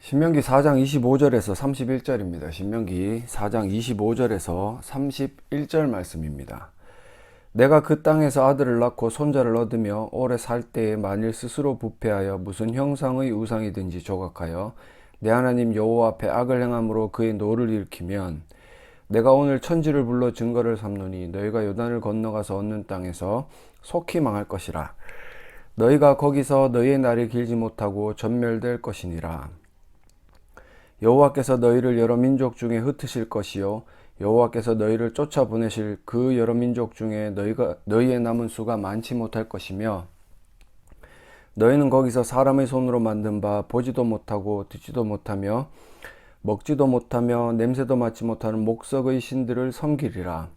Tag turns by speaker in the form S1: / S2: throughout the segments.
S1: 신명기 4장 25절에서 31절입니다. 신명기 4장 25절에서 31절 말씀입니다. 내가 그 땅에서 아들을 낳고 손자를 얻으며 오래 살 때에 만일 스스로 부패하여 무슨 형상의 우상이든지 조각하여 내 하나님 여호와 앞에 악을 행함으로 그의 노를 일으키면 내가 오늘 천지를 불러 증거를 삼노니 너희가 요단을 건너가서 얻는 땅에서 속히 망할 것이라. 너희가 거기서 너희의 날이 길지 못하고 전멸될 것이니라. 여호와께서 너희를 여러 민족 중에 흩으실 것이요 여호와께서 너희를 쫓아보내실 그 여러 민족 중에 너희의 남은 수가 많지 못할 것이며 너희는 거기서 사람의 손으로 만든 바 보지도 못하고 듣지도 못하며 먹지도 못하며 냄새도 맡지 못하는 목석의 신들을 섬기리라.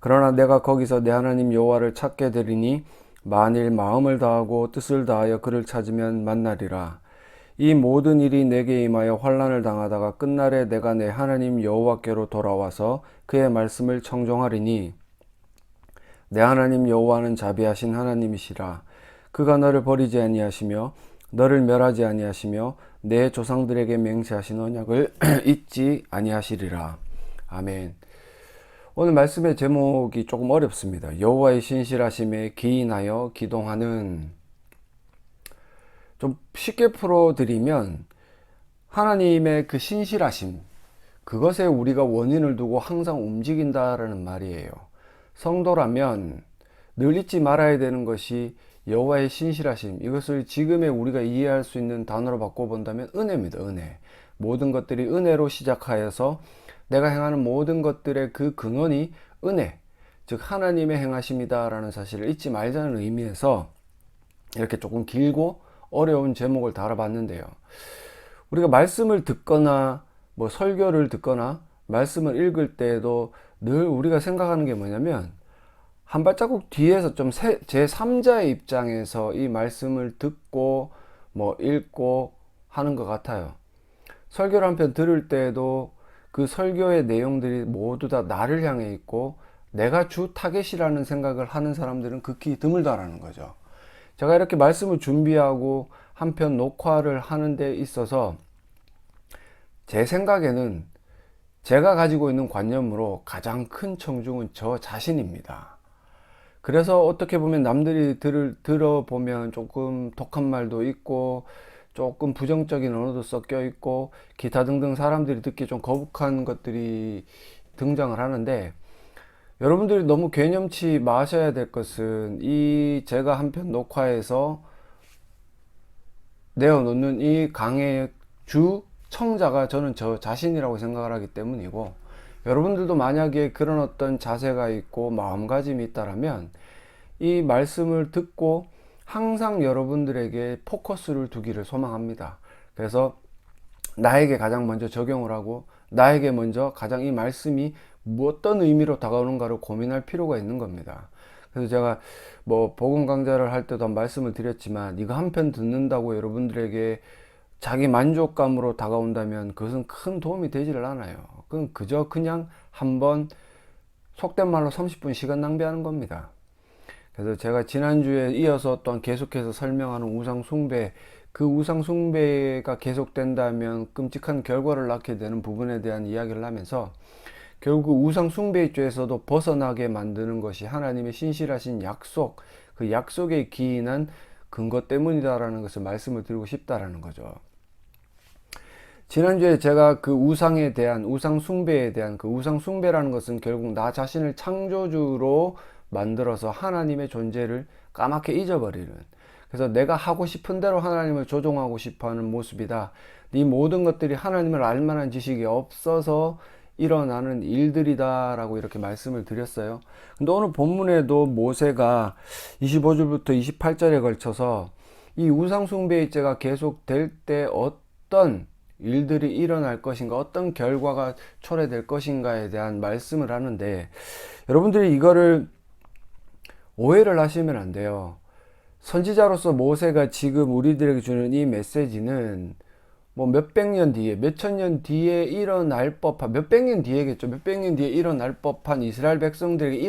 S1: 그러나 내가 거기서 내 하나님 여호와를 찾게 되리니 만일 마음을 다하고 뜻을 다하여 그를 찾으면 만나리라. 이 모든 일이 내게 임하여 환난을 당하다가 끝날에 내가 내 하나님 여호와께로 돌아와서 그의 말씀을 청종하리니 내 하나님 여호와는 자비하신 하나님이시라. 그가 너를 버리지 아니하시며 너를 멸하지 아니하시며 내 조상들에게 맹세하신 언약을 잊지 아니하시리라. 아멘. 오늘 말씀의 제목이 조금 어렵습니다. 여호와의 신실하심에 기인하여 기동하는. 좀 쉽게 풀어드리면 하나님의 그 신실하심, 그것에 우리가 원인을 두고 항상 움직인다라는 말이에요. 성도라면 늘 잊지 말아야 되는 것이 여호와의 신실하심, 이것을 지금의 우리가 이해할 수 있는 단어로 바꿔본다면 은혜입니다. 은혜. 모든 것들이 은혜로 시작하여서 내가 행하는 모든 것들의 그 근원이 은혜, 즉 하나님의 행하심이다 라는 사실을 잊지 말자는 의미에서 이렇게 조금 길고 어려운 제목을 달아봤는데요. 우리가 말씀을 듣거나 설교를 듣거나 말씀을 읽을 때에도 늘 우리가 생각하는 게 뭐냐면 한 발자국 뒤에서 좀 제3자의 입장에서 이 말씀을 듣고 읽고 하는 것 같아요. 설교를 한 편 들을 때에도 그 설교의 내용들이 모두 다 나를 향해 있고 내가 주 타겟이라는 생각을 하는 사람들은 극히 드물다라는 거죠. 제가 이렇게 말씀을 준비하고 한편 녹화를 하는 데 있어서 제 생각에는 제가 가지고 있는 관념으로 가장 큰 청중은 저 자신입니다. 그래서 어떻게 보면 남들이 들어보면 조금 독한 말도 있고 조금 부정적인 언어도 섞여 있고 기타 등등 사람들이 듣기 좀 거북한 것들이 등장을 하는데, 여러분들이 너무 개념치 마셔야 될 것은 이 제가 한편 녹화에서 내어놓는 이 강의 주 청자가 저는 저 자신이라고 생각을 하기 때문이고, 여러분들도 만약에 그런 어떤 자세가 있고 마음가짐이 있다라면 이 말씀을 듣고 항상 여러분들에게 포커스를 두기를 소망합니다. 그래서 나에게 가장 먼저 적용을 하고 나에게 먼저 가장 이 말씀이 어떤 의미로 다가오는가를 고민할 필요가 있는 겁니다. 그래서 제가 복음 강좌를 할 때도 말씀을 드렸지만 이거 한 편 듣는다고 여러분들에게 자기 만족감으로 다가온다면 그것은 큰 도움이 되지를 않아요. 그건 그냥 한번 속된 말로 30분 시간 낭비하는 겁니다. 그래서 제가 지난주에 이어서 또한 계속해서 설명하는 우상숭배, 그 우상숭배가 계속된다면 끔찍한 결과를 낳게 되는 부분에 대한 이야기를 하면서 결국 우상숭배의 죄에서도 벗어나게 만드는 것이 하나님의 신실하신 약속, 그 약속에 기인한 근거 때문이다라는 것을 말씀을 드리고 싶다라는 거죠. 지난주에 제가 그 우상에 대한, 우상숭배에 대한, 그 우상숭배라는 것은 결국 나 자신을 창조주로 만들어서 하나님의 존재를 까맣게 잊어버리는, 그래서 내가 하고 싶은 대로 하나님을 조종하고 싶어하는 모습이다. 이 모든 것들이 하나님을 알만한 지식이 없어서 일어나는 일들이다 라고 이렇게 말씀을 드렸어요. 근데 오늘 본문에도 모세가 25절부터 28절에 걸쳐서 이 우상숭배의 죄가 계속될 때 어떤 일들이 일어날 것인가, 어떤 결과가 초래될 것인가에 대한 말씀을 하는데, 여러분들이 이거를 오해를 하시면 안 돼요. 선지자로서 모세가 지금 우리들에게 주는 이 메시지는 몇백 년 뒤에, 몇천 년 뒤에 일어날 법한, 몇백 년 뒤에겠죠. 몇백 년 뒤에 일어날 법한 이스라엘 백성들에게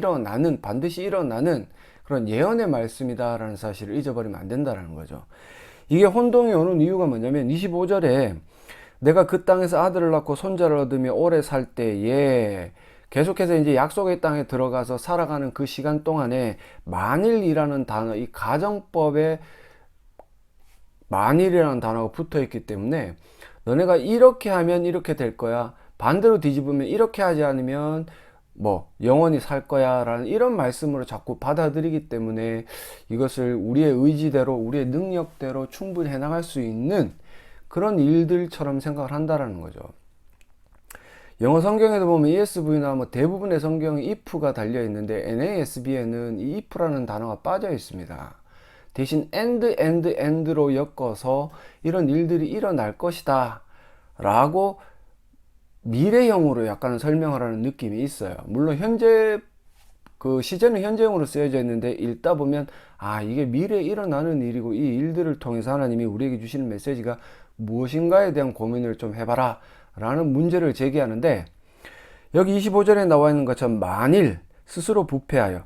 S1: 반드시 일어나는 그런 예언의 말씀이다라는 사실을 잊어버리면 안 된다는 거죠. 이게 혼동이 오는 이유가 뭐냐면 25절에 내가 그 땅에서 아들을 낳고 손자를 얻으며 오래 살 때에 계속해서 이제 약속의 땅에 들어가서 살아가는 그 시간 동안에 만일이라는 단어, 이 가정법에 만일이라는 단어가 붙어 있기 때문에 너네가 이렇게 하면 이렇게 될 거야. 반대로 뒤집으면 이렇게 하지 않으면 뭐 영원히 살 거야 라는 이런 말씀으로 자꾸 받아들이기 때문에 이것을 우리의 의지대로 우리의 능력대로 충분히 해나갈 수 있는 그런 일들처럼 생각을 한다라는 거죠. 영어 성경에도 보면 ESV나 뭐 대부분의 성경에 if가 달려 있는데 NASB에는 이 if라는 단어가 빠져 있습니다. 대신 and로 엮어서 이런 일들이 일어날 것이다 라고 미래형으로 약간은 설명을 하는 느낌이 있어요. 물론 현재 그 시제는 현재형으로 쓰여져 있는데 읽다 보면 아, 이게 미래에 일어나는 일이고 이 일들을 통해서 하나님이 우리에게 주시는 메시지가 무엇인가에 대한 고민을 좀 해봐라 라는 문제를 제기하는데, 여기 25절에 나와 있는 것처럼 만일 스스로 부패하여,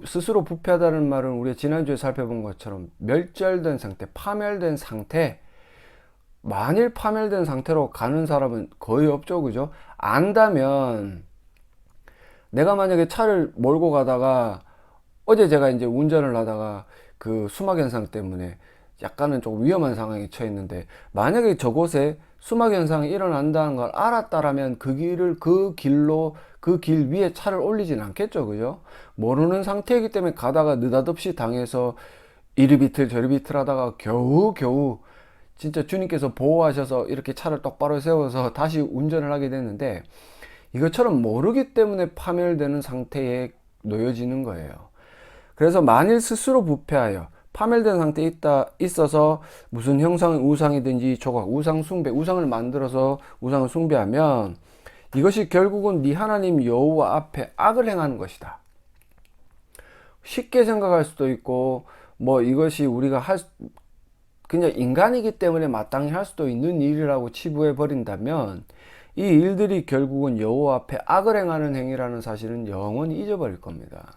S1: 스스로 부패하다는 말은 우리가 지난주에 살펴본 것처럼 멸절된 상태, 파멸된 상태, 만일 파멸된 상태로 가는 사람은 거의 없죠. 그죠? 안다면, 내가 만약에 차를 몰고 가다가 어제 제가 이제 운전을 하다가 그 수막 현상 때문에 약간은 좀 위험한 상황에 처했는데, 만약에 저곳에 수막 현상이 일어난다는 걸 알았다라면 그 길 위에 차를 올리진 않겠죠. 그죠? 모르는 상태이기 때문에 가다가 느닷없이 당해서 이리 비틀 저리 비틀 하다가 겨우 진짜 주님께서 보호하셔서 이렇게 차를 똑바로 세워서 다시 운전을 하게 됐는데, 이것처럼 모르기 때문에 파멸되는 상태에 놓여지는 거예요. 그래서 만일 스스로 부패하여 파멸된 상태에 있어서 무슨 형상, 우상이든지 조각, 우상 숭배, 우상을 만들어서 우상을 숭배하면 이것이 결국은 네 하나님 여호와 앞에 악을 행하는 것이다. 쉽게 생각할 수도 있고, 뭐 이것이 우리가 그냥 인간이기 때문에 마땅히 할 수도 있는 일이라고 치부해 버린다면 이 일들이 결국은 여호와 앞에 악을 행하는 행위라는 사실은 영원히 잊어버릴 겁니다.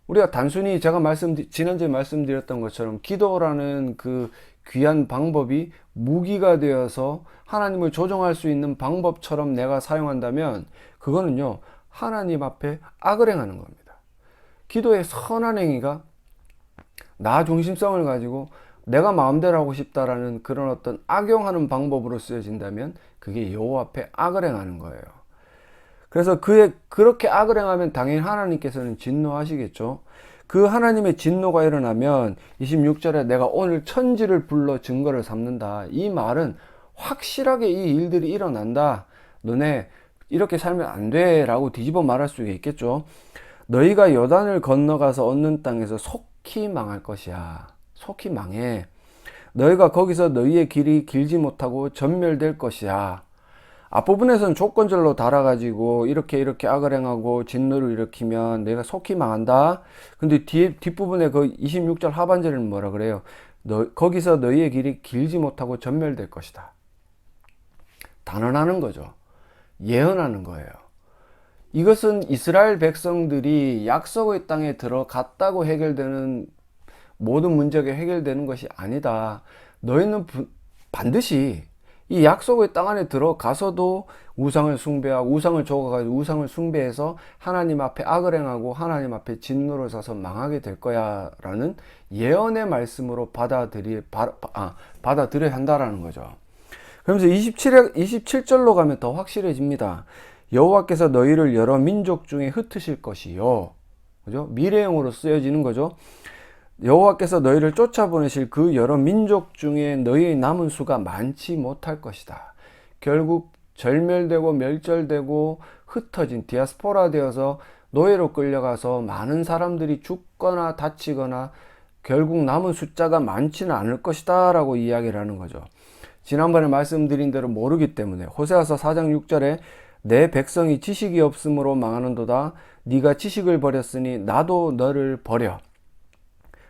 S1: 우리가 단순히 제가 지난주에 말씀드렸던 것처럼 기도라는 그 귀한 방법이 무기가 되어서 하나님을 조종할 수 있는 방법처럼 내가 사용한다면 그거는요, 하나님 앞에 악을 행하는 겁니다. 기도의 선한 행위가 나 중심성을 가지고 내가 마음대로 하고 싶다라는 그런 어떤 악용하는 방법으로 쓰여진다면 그게 여호와 앞에 악을 행하는 거예요. 그래서 그렇게 악을 행하면 당연히 하나님께서는 진노하시겠죠. 그 하나님의 진노가 일어나면 26절에 내가 오늘 천지를 불러 증거를 삼는다. 이 말은 확실하게 이 일들이 일어난다. 너네 이렇게 살면 안 돼 라고 뒤집어 말할 수 있겠죠. 너희가 요단을 건너가서 얻는 땅에서 속히 망할 것이야. 속히 망해. 너희가 거기서 너희의 길이 길지 못하고 전멸될 것이야. 앞부분에서는 조건절로 달아가지고 이렇게 악을 행하고 진노를 일으키면 내가 속히 망한다. 근데 뒷부분에 그 26절 하반절에는 뭐라 그래요? 거기서 너희의 길이 길지 못하고 전멸될 것이다. 단언하는 거죠. 예언하는 거예요. 이것은 이스라엘 백성들이 약속의 땅에 들어갔다고 해결되는 모든 문제가 해결되는 것이 아니다. 너희는 반드시 이 약속의 땅 안에 들어가서도 우상을 숭배하고 우상을 조각가지고 우상을 숭배해서 하나님 앞에 악을 행하고 하나님 앞에 진노를 사서 망하게 될 거야 라는 예언의 말씀으로 받아들여야 한다라는 거죠. 그러면서 27절로 가면 더 확실해집니다. 여호와께서 너희를 여러 민족 중에 흩으실 것이요. 그죠? 미래형으로 쓰여지는 거죠. 여호와께서 너희를 쫓아보내실 그 여러 민족 중에 너희의 남은 수가 많지 못할 것이다. 결국 절멸되고 멸절되고 흩어진 디아스포라 되어서 노예로 끌려가서 많은 사람들이 죽거나 다치거나 결국 남은 숫자가 많지는 않을 것이다 라고 이야기를 하는 거죠. 지난번에 말씀드린 대로 모르기 때문에 호세아서 4장 6절에 내 백성이 지식이 없으므로 망하는도다. 네가 지식을 버렸으니 나도 너를 버려.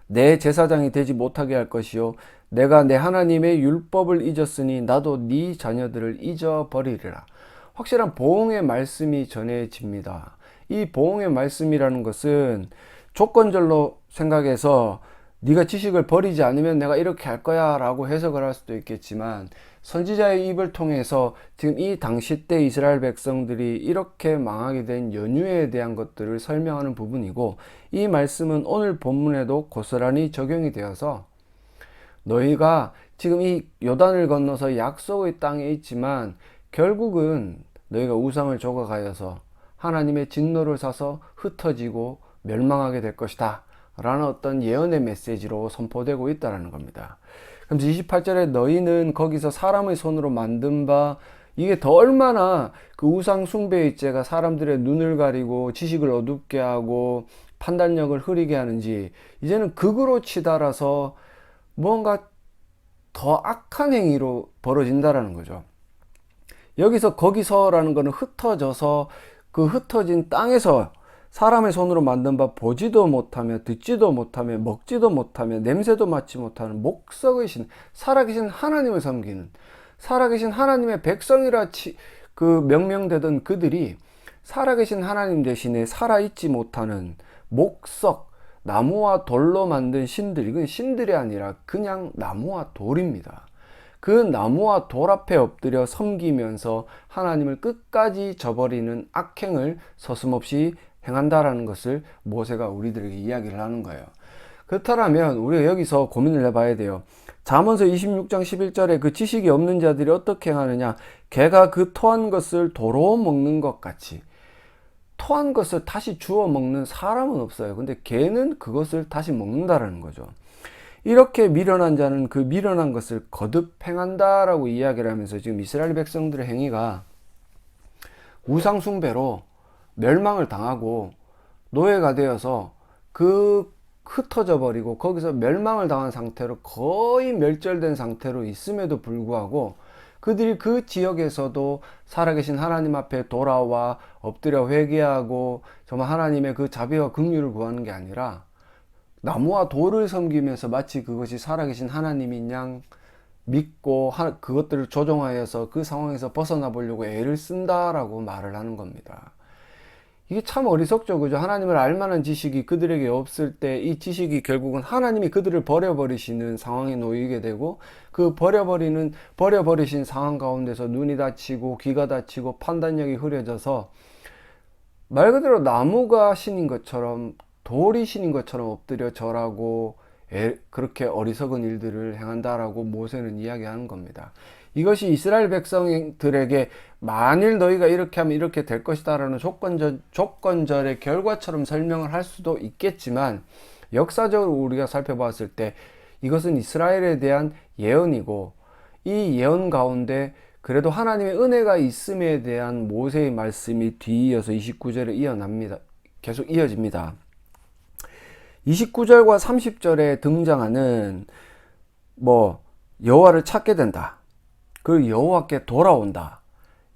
S1: 내 제사장이 되지 못하게 할 것이요 내가 내 하나님의 율법을 잊었으니 나도 네 자녀들을 잊어버리리라. 확실한 보응의 말씀이 전해집니다. 이 보응의 말씀이라는 것은 조건절로 생각해서 네가 지식을 버리지 않으면 내가 이렇게 할 거야 라고 해석을 할 수도 있겠지만, 선지자의 입을 통해서 지금 이 당시 때 이스라엘 백성들이 이렇게 망하게 된 연유에 대한 것들을 설명하는 부분이고, 이 말씀은 오늘 본문에도 고스란히 적용이 되어서 너희가 지금 이 요단을 건너서 약속의 땅에 있지만 결국은 너희가 우상을 조각하여서 하나님의 진노를 사서 흩어지고 멸망하게 될 것이다 라는 어떤 예언의 메시지로 선포되고 있다는 겁니다. 그럼 28절에 너희는 거기서 사람의 손으로 만든 바, 이게 더 얼마나 그 우상 숭배의 죄가 사람들의 눈을 가리고 지식을 어둡게 하고 판단력을 흐리게 하는지 이제는 극으로 치달아서 뭔가 더 악한 행위로 벌어진다라는 거죠. 여기서 거기서라는 거는 흩어져서 그 흩어진 땅에서 사람의 손으로 만든 바 보지도 못하며 듣지도 못하며 먹지도 못하며 냄새도 맡지 못하는 목석의 신, 살아계신 하나님을 섬기는, 살아계신 하나님의 백성이라 명명되던 그들이 살아계신 하나님 대신에 살아있지 못하는 목석, 나무와 돌로 만든 신들, 이건 신들이 아니라 그냥 나무와 돌입니다. 그 나무와 돌 앞에 엎드려 섬기면서 하나님을 끝까지 저버리는 악행을 서슴없이 행한다라는 것을 모세가 우리들에게 이야기를 하는 거예요. 그렇다면 우리가 여기서 고민을 해봐야 돼요. 잠언서 26장 11절에 그 지식이 없는 자들이 어떻게 행하느냐, 개가 그 토한 것을 도로 먹는 것 같이. 토한 것을 다시 주워 먹는 사람은 없어요. 근데 개는 그것을 다시 먹는다라는 거죠. 이렇게 미련한 자는 그 미련한 것을 거듭 행한다라고 이야기를 하면서 지금 이스라엘 백성들의 행위가 우상 숭배로 멸망을 당하고 노예가 되어서 그 흩어져 버리고 거기서 멸망을 당한 상태로 거의 멸절된 상태로 있음에도 불구하고 그들이 그 지역에서도 살아계신 하나님 앞에 돌아와 엎드려 회개하고 정말 하나님의 그 자비와 긍휼을 구하는 게 아니라 나무와 돌을 섬기면서 마치 그것이 살아계신 하나님인 양 믿고 그것들을 조종하여서 그 상황에서 벗어나 보려고 애를 쓴다라고 말을 하는 겁니다. 이게 참 어리석죠, 그죠? 하나님을 알만한 지식이 그들에게 없을 때 이 지식이 결국은 하나님이 그들을 버려버리시는 상황에 놓이게 되고, 그 버려버리신 상황 가운데서 눈이 다치고 귀가 다치고 판단력이 흐려져서 말 그대로 나무가 신인 것처럼 돌이 신인 것처럼 엎드려 절하고 그렇게 어리석은 일들을 행한다라고 모세는 이야기하는 겁니다. 이것이 이스라엘 백성들에게 만일 너희가 이렇게 하면 이렇게 될 것이다 라는 조건절의 결과처럼 설명을 할 수도 있겠지만, 역사적으로 우리가 살펴봤을 때 이것은 이스라엘에 대한 예언이고, 이 예언 가운데 그래도 하나님의 은혜가 있음에 대한 모세의 말씀이 뒤이어서 29절에 계속 이어집니다. 29절과 30절에 등장하는 여호와를 찾게 된다, 그 여호와께 돌아온다,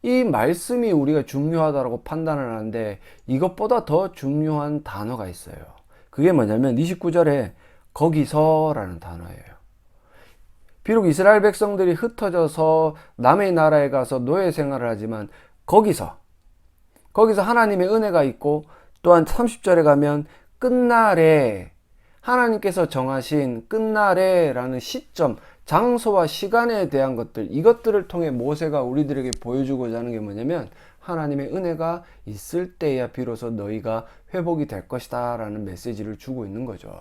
S1: 이 말씀이 우리가 중요하다고 판단을 하는데 이것보다 더 중요한 단어가 있어요. 그게 뭐냐면 29절에 거기서라는 단어예요. 비록 이스라엘 백성들이 흩어져서 남의 나라에 가서 노예 생활을 하지만 거기서 하나님의 은혜가 있고, 또한 30절에 가면 끝날에 하나님께서 정하신 끝날에라는 시점, 장소와 시간에 대한 것들, 이것들을 통해 모세가 우리들에게 보여주고자 하는 게 뭐냐면 하나님의 은혜가 있을 때야 비로소 너희가 회복이 될 것이다 라는 메시지를 주고 있는 거죠.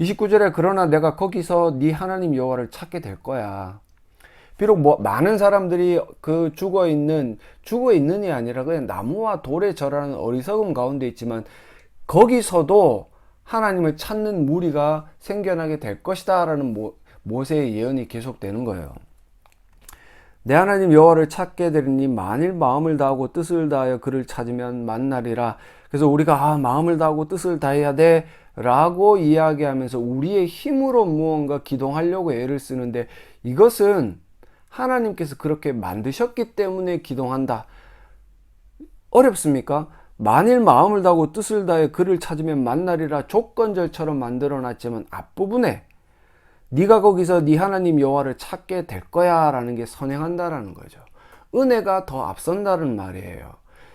S1: 29절에 그러나 내가 거기서 네 하나님 여호와를 찾게 될 거야. 비록 많은 사람들이 그 죽어 있는이 아니라 그냥 나무와 돌에 절하는 어리석음 가운데 있지만 거기서도 하나님을 찾는 무리가 생겨나게 될 것이다 라는 모세의 예언이 계속되는 거예요. 내 하나님 여호와를 찾게 되리니 만일 마음을 다하고 뜻을 다하여 그를 찾으면 만나리라. 그래서 우리가 마음을 다하고 뜻을 다해야 돼 라고 이야기하면서 우리의 힘으로 무언가 기동하려고 애를 쓰는데, 이것은 하나님께서 그렇게 만드셨기 때문에 기동한다. 어렵습니까? 만일 마음을 다하고 뜻을 다해 그를 찾으면 만나리라 조건절처럼 만들어놨지만 앞부분에 네가 거기서 네 하나님 여호와를 찾게 될 거야 라는 게 선행한다라는 거죠. 은혜가 더 앞선다는 말이에요.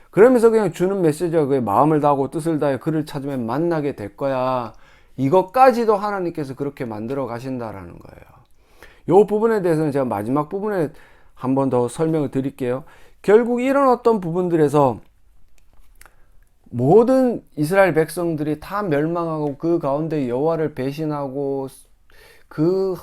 S1: 그러면서 그냥 주는 메시지가 그게 마음을 다하고 뜻을 다해 그를 찾으면 만나게 될 거야. 이것까지도 하나님께서 그렇게 만들어 가신다라는 거예요. 이 부분에 대해서는 제가 마지막 부분에 한 번 더 설명을 드릴게요. 결국 이런 어떤 부분들에서 모든 이스라엘 백성들이 다 멸망하고 그 가운데 여호와를 배신하고 그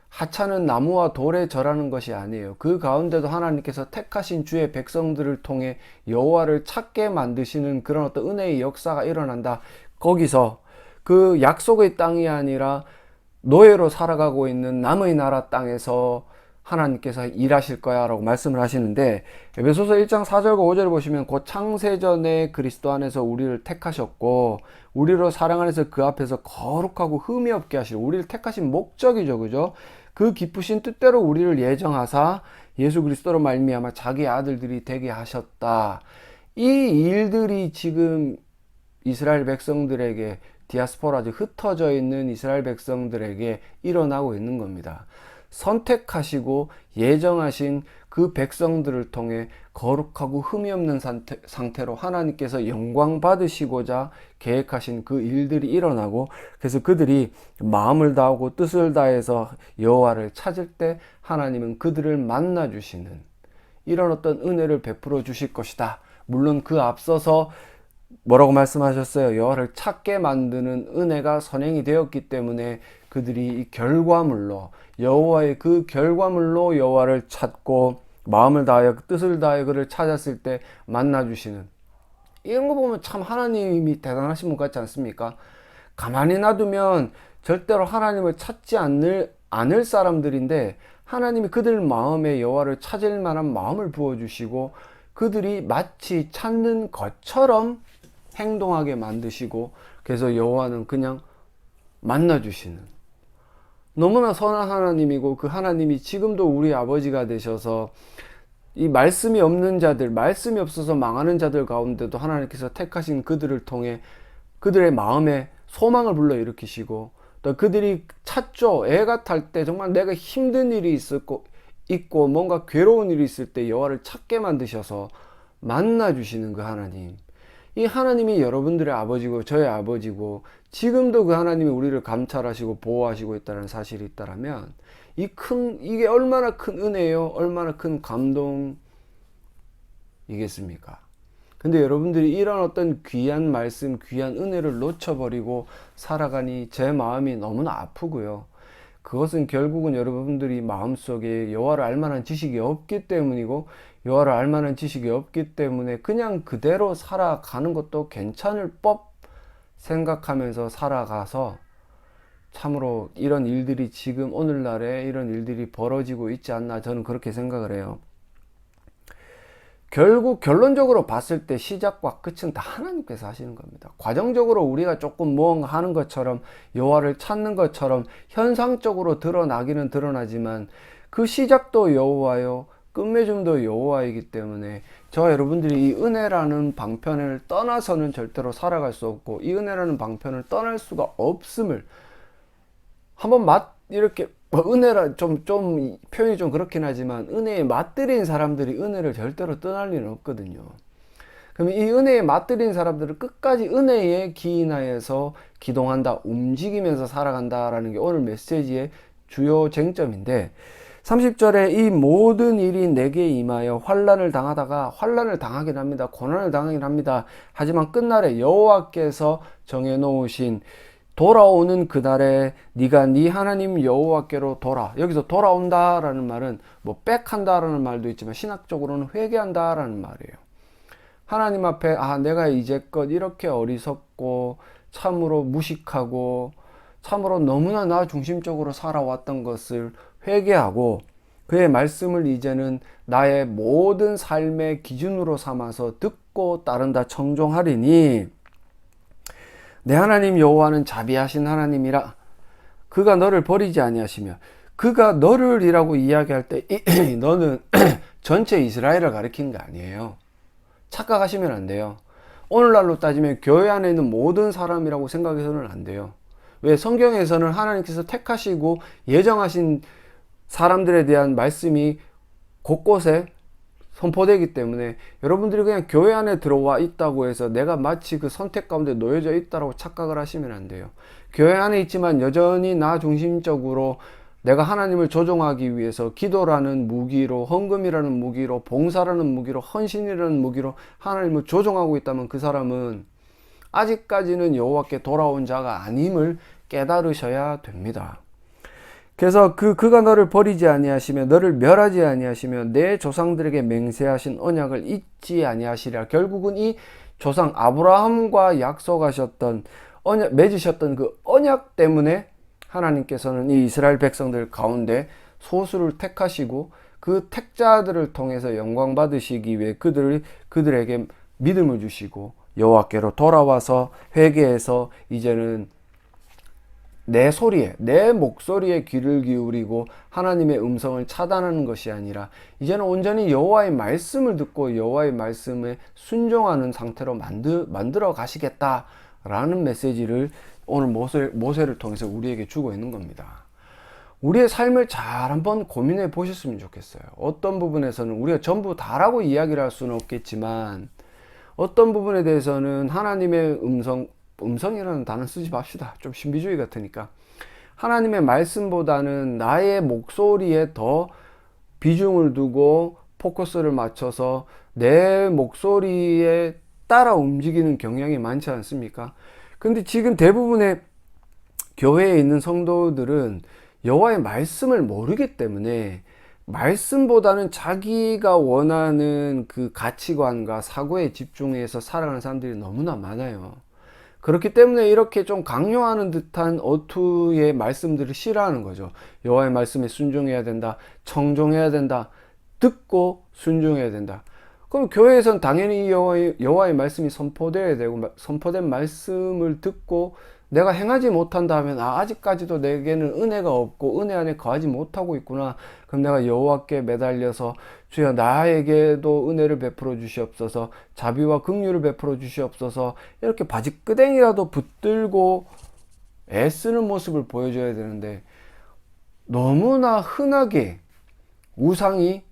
S1: 하찮은 나무와 돌에 절하는 것이 아니에요. 그 가운데도 하나님께서 택하신 주의 백성들을 통해 여호와를 찾게 만드시는 그런 어떤 은혜의 역사가 일어난다. 거기서 그 약속의 땅이 아니라 노예로 살아가고 있는 남의 나라 땅에서 하나님께서 일하실 거야 라고 말씀을 하시는데, 에베소서 1장 4절과 5절을 보시면 곧 창세전에 그리스도 안에서 우리를 택하셨고 우리로 사랑 안에서 그 앞에서 거룩하고 흠이 없게 하시고, 우리를 택하신 목적이죠, 그죠? 그 기쁘신 뜻대로 우리를 예정하사 예수 그리스도로 말미암아 자기 아들들이 되게 하셨다. 이 일들이 지금 이스라엘 백성들에게, 디아스포라, 즉 흩어져 있는 이스라엘 백성들에게 일어나고 있는 겁니다. 선택하시고 예정하신 그 백성들을 통해 거룩하고 흠이 없는 상태로 하나님께서 영광 받으시고자 계획하신 그 일들이 일어나고, 그래서 그들이 마음을 다하고 뜻을 다해서 여호와를 찾을 때 하나님은 그들을 만나 주시는 이런 어떤 은혜를 베풀어 주실 것이다. 물론 그 앞서서 뭐라고 말씀하셨어요? 여호와를 찾게 만드는 은혜가 선행이 되었기 때문에 그들이 이 결과물로, 여호와의 그 결과물로 여호와를 찾고 마음을 다하여 뜻을 다하여 그를 찾았을 때 만나주시는, 이런 거 보면 참 하나님이 대단하신 분 같지 않습니까? 가만히 놔두면 절대로 하나님을 찾지 않을 사람들인데 하나님이 그들 마음에 여호와를 찾을 만한 마음을 부어주시고 그들이 마치 찾는 것처럼 행동하게 만드시고, 그래서 여호와는 그냥 만나주시는 너무나 선한 하나님이고, 그 하나님이 지금도 우리 아버지가 되셔서 이 말씀이 없는 자들, 말씀이 없어서 망하는 자들 가운데도 하나님께서 택하신 그들을 통해 그들의 마음에 소망을 불러일으키시고, 또 그들이 찾죠. 애가 탈 때 정말 내가 힘든 일이 있고 뭔가 괴로운 일이 있을 때 여호와를 찾게 만드셔서 만나주시는 그 하나님, 이 하나님이 여러분들의 아버지고 저의 아버지고 지금도 그 하나님이 우리를 감찰하시고 보호하시고 있다는 사실이 있다면 이게 얼마나 큰 은혜요, 얼마나 큰 감동이겠습니까? 근데 여러분들이 이런 어떤 귀한 말씀, 귀한 은혜를 놓쳐버리고 살아가니 제 마음이 너무나 아프고요. 그것은 결국은 여러분들이 마음속에 여호와를 알만한 지식이 없기 때문이고, 여호와를 알만한 지식이 없기 때문에 그냥 그대로 살아가는 것도 괜찮을 법 생각하면서 살아가서 참으로 이런 일들이 지금 오늘날에 이런 일들이 벌어지고 있지 않나, 저는 그렇게 생각을 해요. 결국 결론적으로 봤을 때 시작과 끝은 다 하나님께서 하시는 겁니다. 과정적으로 우리가 조금 무언가 하는 것처럼, 여호와를 찾는 것처럼 현상적으로 드러나기는 드러나지만 그 시작도 여호와요, 끝맺음도 여호와이기 때문에 저와 여러분들이 이 은혜라는 방편을 떠나서는 절대로 살아갈 수 없고, 이 은혜라는 방편을 떠날 수가 없음을 한번 이렇게 은혜라 좀 표현이 좀 그렇긴 하지만 은혜에 맛들인 사람들이 은혜를 절대로 떠날 리는 없거든요. 그럼 이 은혜에 맛들인 사람들은 끝까지 은혜에 기인하여서 기동한다, 움직이면서 살아간다라는 게 오늘 메시지의 주요 쟁점인데, 30절에 이 모든 일이 내게 임하여 환난을 당하다가, 환난을 당하긴 합니다. 고난을 당하긴 합니다. 하지만 끝날에 여호와께서 정해놓으신 돌아오는 그날에 네가 네 하나님 여호와께로 여기서 돌아온다라는 말은 뭐 백한다라는 말도 있지만 신학적으로는 회개한다라는 말이에요. 하나님 앞에 내가 이제껏 이렇게 어리석고 참으로 무식하고 참으로 너무나 나 중심적으로 살아왔던 것을 회개하고 그의 말씀을 이제는 나의 모든 삶의 기준으로 삼아서 듣고 따른다, 청종하리니 내 하나님 여호와는 자비하신 하나님이라. 그가 너를 버리지 아니하시며, 그가 너를 이라고 이야기할 때 너는 전체 이스라엘을 가리키는 게 아니에요. 착각하시면 안 돼요. 오늘날로 따지면 교회 안에 있는 모든 사람이라고 생각해서는 안 돼요. 왜? 성경에서는 하나님께서 택하시고 예정하신 사람들에 대한 말씀이 곳곳에 선포되기 때문에 여러분들이 그냥 교회 안에 들어와 있다고 해서 내가 마치 그 선택 가운데 놓여져 있다고 착각을 하시면 안 돼요. 교회 안에 있지만 여전히 나 중심적으로 내가 하나님을 조종하기 위해서 기도라는 무기로, 헌금이라는 무기로, 봉사라는 무기로, 헌신이라는 무기로 하나님을 조종하고 있다면 그 사람은 아직까지는 여호와께 돌아온 자가 아님을 깨달으셔야 됩니다. 그래서 그가 너를 버리지 아니하시며 너를 멸하지 아니하시며 내 조상들에게 맹세하신 언약을 잊지 아니하시리라. 결국은 이 조상 아브라함과 약속하셨던 언약, 맺으셨던 그 언약 때문에 하나님께서는 이 이스라엘 백성들 가운데 소수를 택하시고 그 택자들을 통해서 영광 받으시기 위해 그들에게 믿음을 주시고 여호와께로 돌아와서 회개해서 이제는 내 소리에, 내 목소리에 귀를 기울이고 하나님의 음성을 차단하는 것이 아니라 이제는 온전히 여호와의 말씀을 듣고 여호와의 말씀에 순종하는 상태로 만들어 가시겠다라는 메시지를 오늘 모세를 통해서 우리에게 주고 있는 겁니다. 우리의 삶을 잘 한번 고민해 보셨으면 좋겠어요. 어떤 부분에서는 우리가 전부 다라고 이야기를 할 수는 없겠지만 어떤 부분에 대해서는 하나님의 음성이라는 단어 쓰지 맙시다. 좀 신비주의 같으니까. 하나님의 말씀보다는 나의 목소리에 더 비중을 두고 포커스를 맞춰서 내 목소리에 따라 움직이는 경향이 많지 않습니까? 근데 지금 대부분의 교회에 있는 성도들은 여호와의 말씀을 모르기 때문에 말씀보다는 자기가 원하는 그 가치관과 사고에 집중해서 살아가는 사람들이 너무나 많아요. 그렇기 때문에 이렇게 좀 강요하는 듯한 어투의 말씀들을 싫어하는 거죠. 여호와의 말씀에 순종해야 된다, 청종해야 된다, 듣고 순종해야 된다. 그럼 교회에선 당연히 여호와의 말씀이 선포되어야 되고, 선포된 말씀을 듣고 내가 행하지 못한다 하면 아직까지도 내게는 은혜가 없고 은혜 안에 거하지 못하고 있구나. 그럼 내가 여호와께 매달려서 주여 나에게도 은혜를 베풀어 주시옵소서, 자비와 긍휼을 베풀어 주시옵소서, 이렇게 바지끄댕이라도 붙들고 애쓰는 모습을 보여줘야 되는데 너무나 흔하게 우상이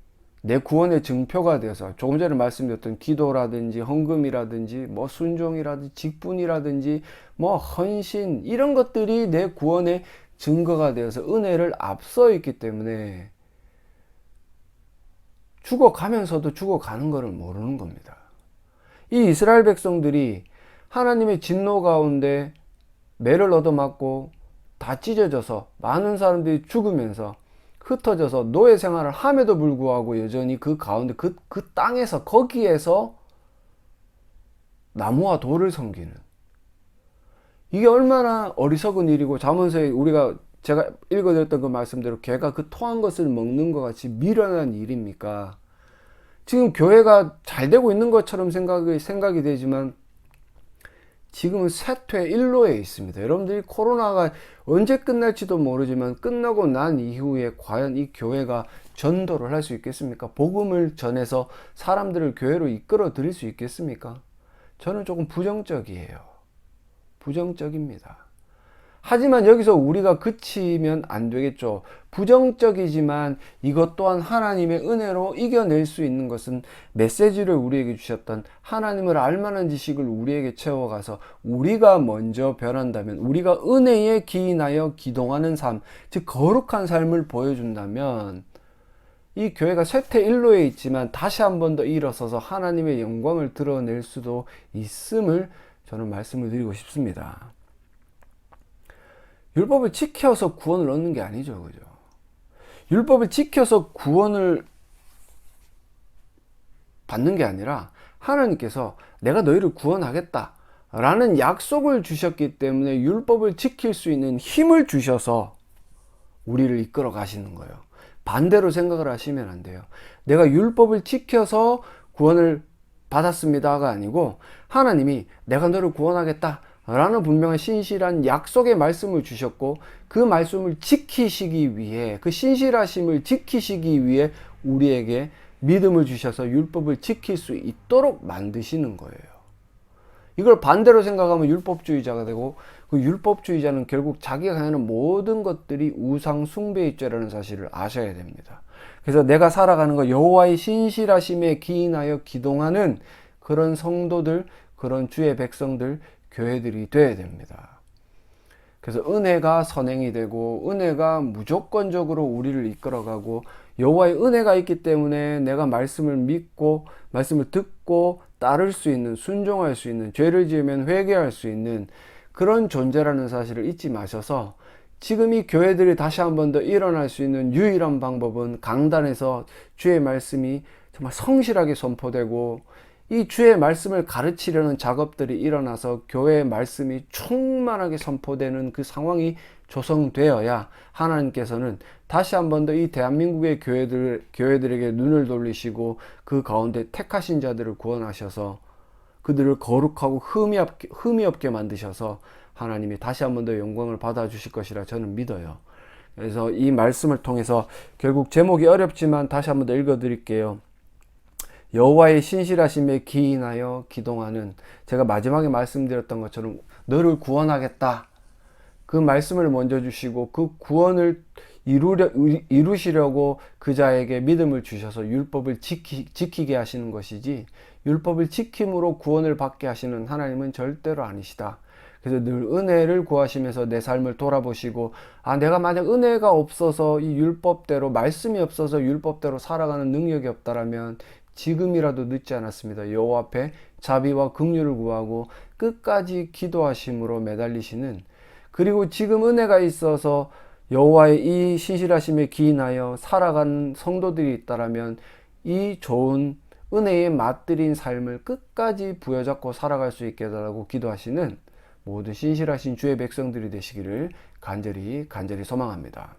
S1: 내 구원의 증표가 되어서 조금 전에 말씀드렸던 기도라든지 헌금이라든지 뭐 순종이라든지 직분이라든지 뭐 헌신 이런 것들이 내 구원의 증거가 되어서 은혜를 앞서 있기 때문에 죽어가면서도 죽어가는 것을 모르는 겁니다. 이 이스라엘 백성들이 하나님의 진노 가운데 매를 얻어맞고 다 찢어져서 많은 사람들이 죽으면서 흩어져서 노예 생활을 함에도 불구하고 여전히 그 가운데 그 땅에서 거기에서 나무와 돌을 섬기는, 이게 얼마나 어리석은 일이고 잠언서에 제가 읽어드렸던 그 말씀대로 개가 그 토한 것을 먹는 것 같이 미련한 일입니까? 지금 교회가 잘 되고 있는 것처럼 생각이 되지만 지금은 쇠퇴 일로에 있습니다. 여러분들이 코로나가 언제 끝날지도 모르지만 끝나고 난 이후에 과연 이 교회가 전도를 할 수 있겠습니까? 복음을 전해서 사람들을 교회로 이끌어 드릴 수 있겠습니까? 저는 조금 부정적이에요. 부정적입니다. 하지만 여기서 우리가 그치면 안 되겠죠. 부정적이지만 이것 또한 하나님의 은혜로 이겨낼 수 있는 것은 메시지를 우리에게 주셨던 하나님을 알만한 지식을 우리에게 채워가서 우리가 먼저 변한다면, 우리가 은혜에 기인하여 기동하는 삶, 즉 거룩한 삶을 보여준다면 이 교회가 쇠퇴일로에 있지만 다시 한 번 더 일어서서 하나님의 영광을 드러낼 수도 있음을 저는 말씀을 드리고 싶습니다. 율법을 지켜서 구원을 얻는 게 아니죠. 그죠? 율법을 지켜서 구원을 받는 게 아니라 하나님께서 내가 너희를 구원하겠다 라는 약속을 주셨기 때문에 율법을 지킬 수 있는 힘을 주셔서 우리를 이끌어 가시는 거예요. 반대로 생각을 하시면 안 돼요. 내가 율법을 지켜서 구원을 받았습니다가 아니고 하나님이 내가 너를 구원하겠다 라는 분명한 신실한 약속의 말씀을 주셨고 그 말씀을 지키시기 위해, 그 신실하심을 지키시기 위해 우리에게 믿음을 주셔서 율법을 지킬 수 있도록 만드시는 거예요. 이걸 반대로 생각하면 율법주의자가 되고 그 율법주의자는 결국 자기가 하는 모든 것들이 우상 숭배의 죄라는 사실을 아셔야 됩니다. 그래서 내가 살아가는 거 여호와의 신실하심에 기인하여 기동하는 그런 성도들, 그런 주의 백성들, 교회들이 되어야 됩니다. 그래서 은혜가 선행이 되고 은혜가 무조건적으로 우리를 이끌어가고 여호와의 은혜가 있기 때문에 내가 말씀을 믿고 말씀을 듣고 따를 수 있는, 순종할 수 있는, 죄를 지으면 회개할 수 있는 그런 존재라는 사실을 잊지 마셔서 지금 이 교회들이 다시 한 번 더 일어날 수 있는 유일한 방법은 강단에서 주의 말씀이 정말 성실하게 선포되고 이 주의 말씀을 가르치려는 작업들이 일어나서 교회의 말씀이 충만하게 선포되는 그 상황이 조성되어야 하나님께서는 다시 한 번 더 이 대한민국의 교회들에게 눈을 돌리시고 그 가운데 택하신 자들을 구원하셔서 그들을 거룩하고 흠이 없게 만드셔서 하나님이 다시 한 번 더 영광을 받아주실 것이라 저는 믿어요. 그래서 이 말씀을 통해서 결국 제목이 어렵지만 다시 한 번 더 읽어드릴게요. 여호와의 신실하심에 기인하여 기동하는, 제가 마지막에 말씀드렸던 것처럼 너를 구원하겠다. 그 말씀을 먼저 주시고 그 구원을 이루시려고 그 자에게 믿음을 주셔서 율법을 지키게 하시는 것이지 율법을 지킴으로 구원을 받게 하시는 하나님은 절대로 아니시다. 그래서 늘 은혜를 구하시면서 내 삶을 돌아보시고 내가 만약 은혜가 없어서 이 율법대로 말씀이 없어서 율법대로 살아가는 능력이 없다라면 지금이라도 늦지 않았습니다. 여호와 앞에 자비와 긍휼을 구하고 끝까지 기도하심으로 매달리시는, 그리고 지금 은혜가 있어서 여호와의 이 신실하심에 기인하여 살아가는 성도들이 있다라면 이 좋은 은혜에 맛들인 삶을 끝까지 부여잡고 살아갈 수 있게 해달라고 기도하시는 모든 신실하신 주의 백성들이 되시기를 간절히 소망합니다.